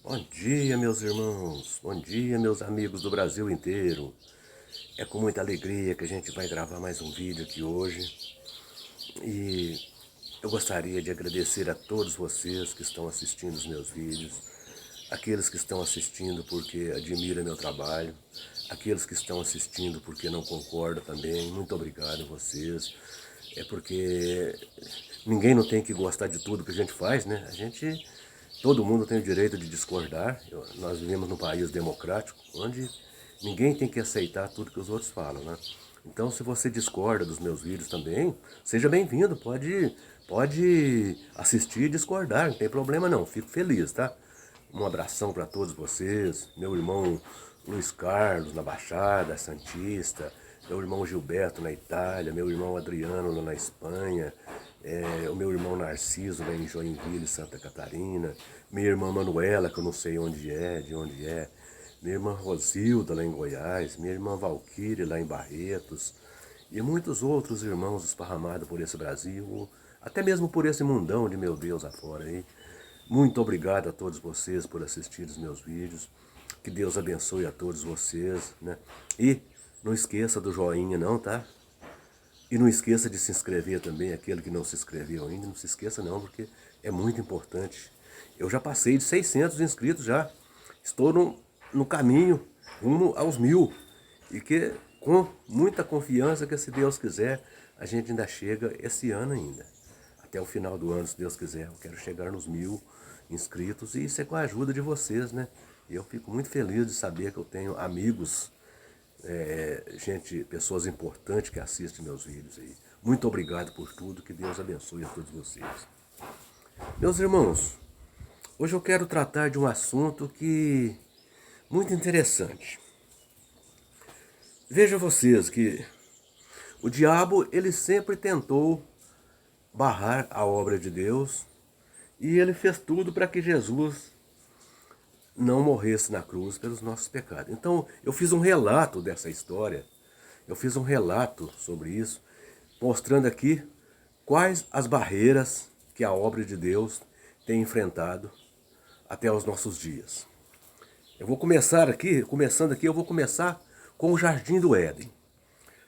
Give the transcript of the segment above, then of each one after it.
Bom dia, meus irmãos. Bom dia, meus amigos do Brasil inteiro. É com muita alegria que a gente vai gravar mais um vídeo aqui hoje. E eu gostaria de agradecer a todos vocês que estão assistindo os meus vídeos, aqueles que estão assistindo porque admiram meu trabalho, aqueles que estão assistindo porque não concordam também. Muito obrigado a vocês. É porque ninguém não tem que gostar de tudo que a gente faz, né? Todo mundo tem o direito de discordar. Nós vivemos num país democrático, onde ninguém tem que aceitar tudo que os outros falam, né? Então, se você discorda dos meus vídeos também, seja bem-vindo, pode assistir e discordar, não tem problema não, fico feliz, tá? Um abração para todos vocês, meu irmão Luiz Carlos na Baixada Santista, meu irmão Gilberto na Itália, meu irmão Adriano lá na Espanha, o meu irmão Narciso lá em Joinville, Santa Catarina, minha irmã Manuela, que eu não sei de onde é, minha irmã Rosilda lá em Goiás, minha irmã Valquíria lá em Barretos, e muitos outros irmãos esparramados por esse Brasil, até mesmo por esse mundão de meu Deus afora aí. Muito obrigado a todos vocês por assistir os meus vídeos. Que Deus abençoe a todos vocês, né? E não esqueça do joinha não, tá? E não esqueça de se inscrever também, aquele que não se inscreveu ainda, não se esqueça não, porque é muito importante. Eu já passei de 600 inscritos já. Estou no caminho rumo aos 1000. E que com muita confiança que se Deus quiser, a gente ainda chega esse ano ainda. Até o final do ano, se Deus quiser, eu quero chegar nos 1000 inscritos e isso é com a ajuda de vocês, né? E eu fico muito feliz de saber que eu tenho amigos, pessoas importantes que assistem meus vídeos aí. Muito obrigado por tudo, que Deus abençoe a todos vocês. Meus irmãos, hoje eu quero tratar de um assunto muito interessante. Veja vocês que o diabo, ele sempre tentou barrar a obra de Deus e ele fez tudo para que Jesus não morresse na cruz pelos nossos pecados. Então, eu fiz um relato dessa história, eu fiz um relato sobre isso, mostrando aqui quais as barreiras que a obra de Deus tem enfrentado até os nossos dias. Eu vou começar aqui, eu vou começar com o Jardim do Éden.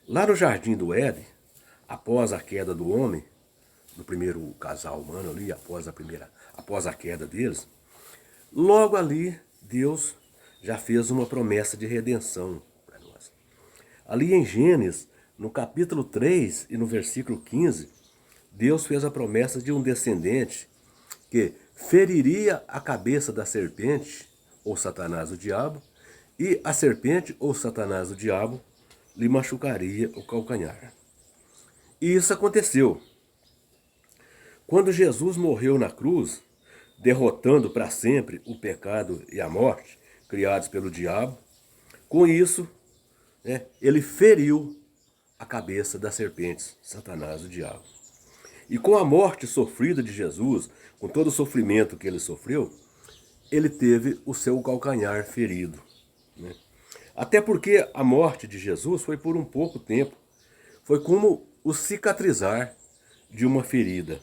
Lá no Jardim do Éden, após a queda do homem, do primeiro casal humano ali, após a queda deles, logo ali, Deus já fez uma promessa de redenção para nós. Ali em Gênesis, no capítulo 3 e no versículo 15, Deus fez a promessa de um descendente que feriria a cabeça da serpente, ou Satanás, o diabo, e a serpente, ou Satanás, o diabo, lhe machucaria o calcanhar. E isso aconteceu. Quando Jesus morreu na cruz, derrotando para sempre o pecado e a morte criados pelo diabo, com isso, ele feriu a cabeça das serpentes, Satanás, o diabo. E com a morte sofrida de Jesus, com todo o sofrimento que ele sofreu, ele teve o seu calcanhar ferido. Até porque a morte de Jesus foi por um pouco tempo. Foi como o cicatrizar de uma ferida.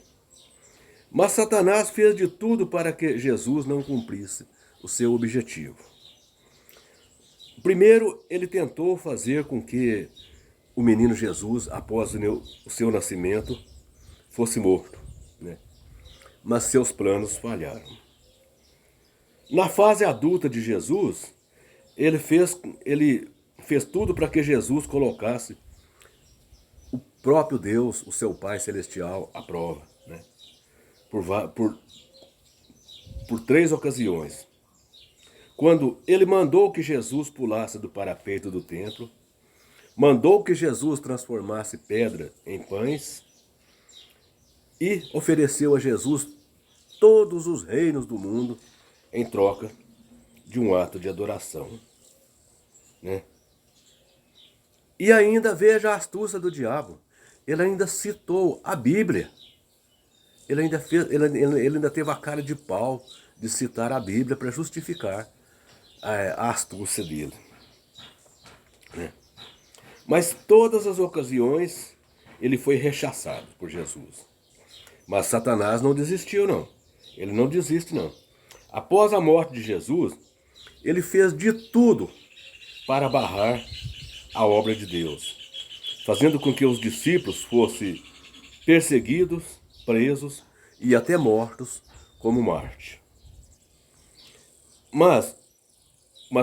Mas Satanás fez de tudo para que Jesus não cumprisse o seu objetivo. Primeiro, ele tentou fazer com que o menino Jesus, após o seu nascimento, fosse morto, né? Mas seus planos falharam. Na fase adulta de Jesus, ele fez tudo para que Jesus colocasse o próprio Deus, o seu Pai Celestial, à prova, né? Por 3 ocasiões. Quando ele mandou que Jesus pulasse do parapeito do templo, mandou que Jesus transformasse pedra em pães e ofereceu a Jesus todos os reinos do mundo em troca de um ato de adoração, né? E ainda veja a astúcia do diabo. Ele ainda citou a Bíblia. Ele ainda teve a cara de pau de citar a Bíblia para justificar a astúcia dele, né? Mas todas as ocasiões ele foi rechaçado por Jesus. Mas Satanás não desistiu não. Ele não desiste não. Após a morte de Jesus, ele fez de tudo para barrar a obra de Deus, fazendo com que os discípulos fossem perseguidos, presos e até mortos como Marte. Mas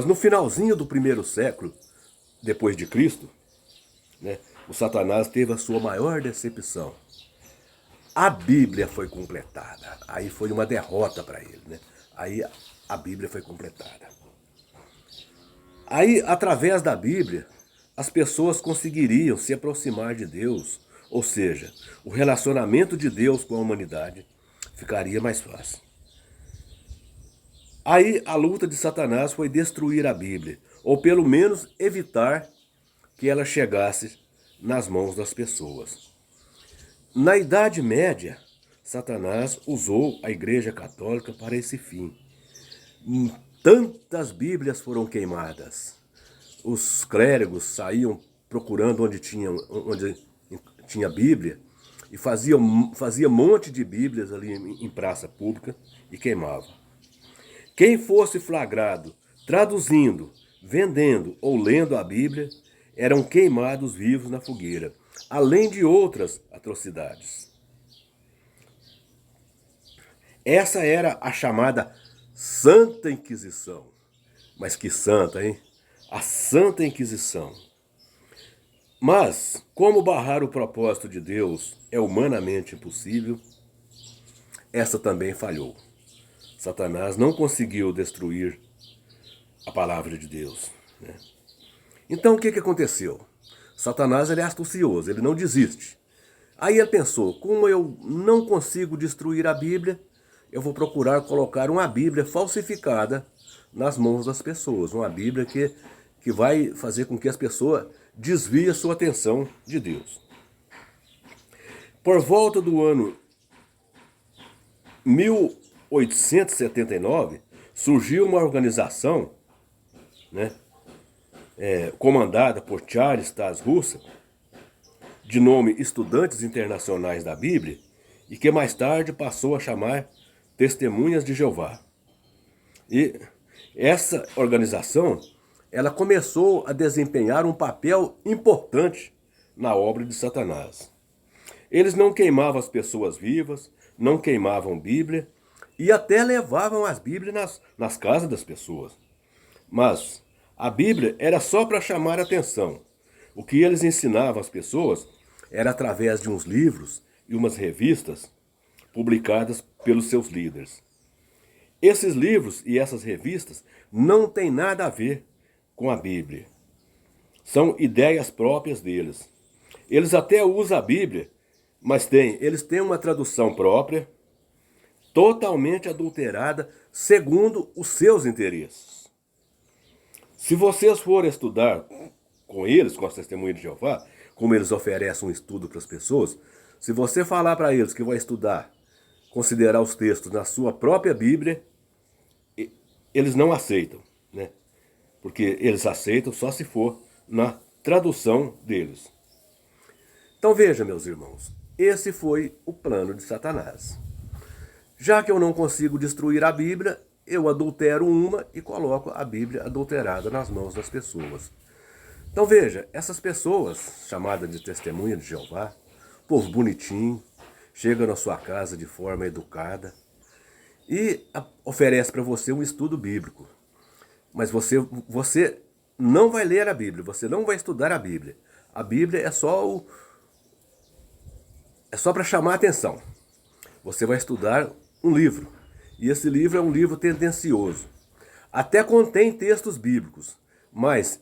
no finalzinho do primeiro século, depois de Cristo, né, o Satanás teve a sua maior decepção. A Bíblia foi completada. Aí foi uma derrota para ele, né? Aí a Bíblia foi completada. Aí, através da Bíblia, as pessoas conseguiriam se aproximar de Deus, ou seja, o relacionamento de Deus com a humanidade ficaria mais fácil. Aí a luta de Satanás foi destruir a Bíblia, ou pelo menos evitar que ela chegasse nas mãos das pessoas. Na Idade Média, Satanás usou a Igreja Católica para esse fim. Tantas Bíblias foram queimadas. Os clérigos saíam procurando onde tinha Bíblia e fazia monte de Bíblias ali em praça pública e queimava. Quem fosse flagrado traduzindo, vendendo ou lendo a Bíblia eram queimados vivos na fogueira, além de outras atrocidades. Essa era a chamada Santa Inquisição. Mas que santa, hein? A Santa Inquisição. Mas, como barrar o propósito de Deus é humanamente impossível, essa também falhou. Satanás não conseguiu destruir a palavra de Deus, né? Então o que aconteceu? Satanás ele é astucioso, ele não desiste. Aí ele pensou, como eu não consigo destruir a Bíblia, eu vou procurar colocar uma Bíblia falsificada nas mãos das pessoas. Uma Bíblia que vai fazer com que as pessoas desviem a sua atenção de Deus. Por volta do ano 1879, surgiu uma organização, né, comandada por Charles Taze Russell, de nome Estudantes Internacionais da Bíblia, e que mais tarde passou a chamar Testemunhas de Jeová. E essa organização, ela começou a desempenhar um papel importante na obra de Satanás. Eles não queimavam as pessoas vivas, não queimavam Bíblia e até levavam as Bíblias nas casas das pessoas. Mas a Bíblia era só para chamar a atenção. O que eles ensinavam às pessoas era através de uns livros e umas revistas publicadas pelos seus líderes. Esses livros e essas revistas não têm nada a ver com a Bíblia. São ideias próprias deles. Eles até usam a Bíblia, mas eles têm uma tradução própria, totalmente adulterada, segundo os seus interesses. Se vocês forem estudar com eles, com as Testemunhas de Jeová, como eles oferecem um estudo para as pessoas, se você falar para eles que vai estudar, considerar os textos na sua própria Bíblia, eles não aceitam, né? Porque eles aceitam só se for na tradução deles. Então veja, meus irmãos, esse foi o plano de Satanás. Já que eu não consigo destruir a Bíblia, eu adultero uma e coloco a Bíblia adulterada nas mãos das pessoas. Então veja, essas pessoas, chamadas de Testemunha de Jeová, povo bonitinho, chega na sua casa de forma educada e oferece para você um estudo bíblico. Mas você não vai ler a Bíblia, você não vai estudar a Bíblia. A Bíblia é só para chamar a atenção. Você vai estudar um livro, e esse livro é um livro tendencioso. Até contém textos bíblicos, mas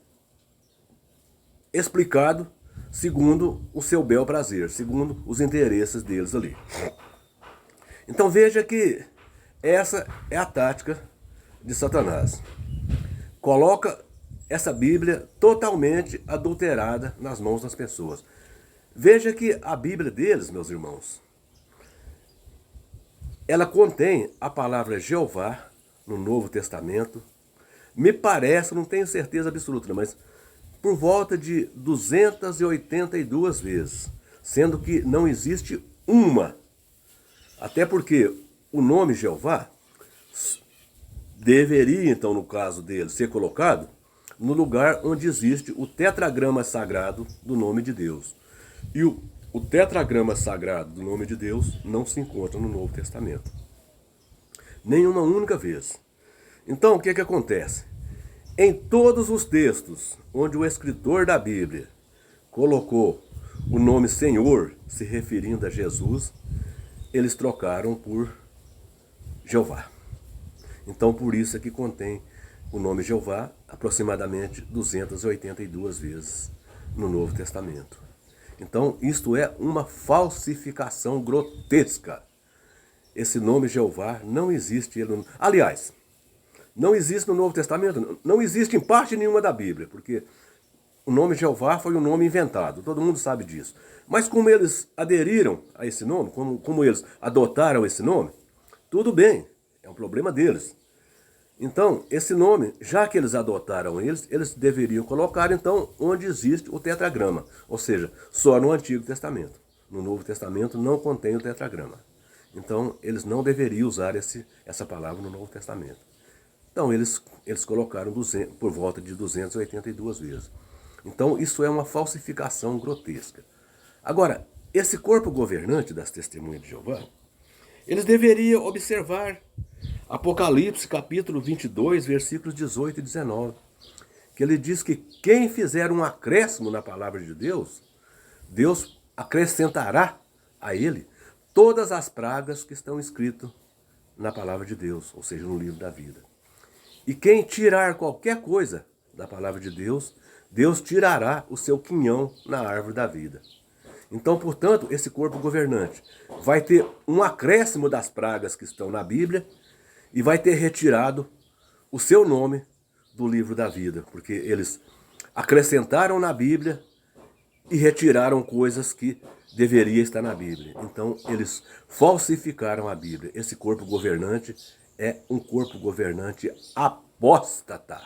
explicado segundo o seu bel prazer, segundo os interesses deles ali. Então veja que essa é a tática de Satanás. Coloca essa Bíblia totalmente adulterada nas mãos das pessoas. Veja que a Bíblia deles, meus irmãos, ela contém a palavra Jeová no Novo Testamento. Me parece, não tenho certeza absoluta, mas por volta de 282 vezes, sendo que não existe uma. Até porque o nome Jeová deveria, então, no caso dele, ser colocado no lugar onde existe o tetragrama sagrado do nome de Deus. E o tetragrama sagrado do nome de Deus não se encontra no Novo Testamento. Nenhuma única vez. Então, o que acontece? Em todos os textos onde o escritor da Bíblia colocou o nome Senhor, se referindo a Jesus, eles trocaram por Jeová. Então, por isso é que contém o nome Jeová aproximadamente 282 vezes no Novo Testamento. Então, isto é uma falsificação grotesca. Esse nome Jeová não existe. Aliás, não existe no Novo Testamento, não existe em parte nenhuma da Bíblia, porque o nome Jeová foi um nome inventado, todo mundo sabe disso. Mas como eles aderiram a esse nome, como eles adotaram esse nome, tudo bem, é um problema deles. Então, esse nome, já que eles adotaram eles deveriam colocar, então, onde existe o tetragrama. Ou seja, só no Antigo Testamento. No Novo Testamento não contém o tetragrama. Então, eles não deveriam usar essa palavra no Novo Testamento. Então, eles colocaram por volta de 282 vezes. Então, isso é uma falsificação grotesca. Agora, esse corpo governante das Testemunhas de Jeová, eles deveriam observar Apocalipse capítulo 22, versículos 18 e 19, que ele diz que quem fizer um acréscimo na palavra de Deus, Deus acrescentará a ele todas as pragas que estão escritas na palavra de Deus, ou seja, no livro da vida. E quem tirar qualquer coisa da palavra de Deus, Deus tirará o seu quinhão na árvore da vida. Então, portanto, esse corpo governante vai ter um acréscimo das pragas que estão na Bíblia e vai ter retirado o seu nome do livro da vida, porque eles acrescentaram na Bíblia e retiraram coisas que deveriam estar na Bíblia. Então, eles falsificaram a Bíblia. Esse corpo governante é um corpo governante apóstata.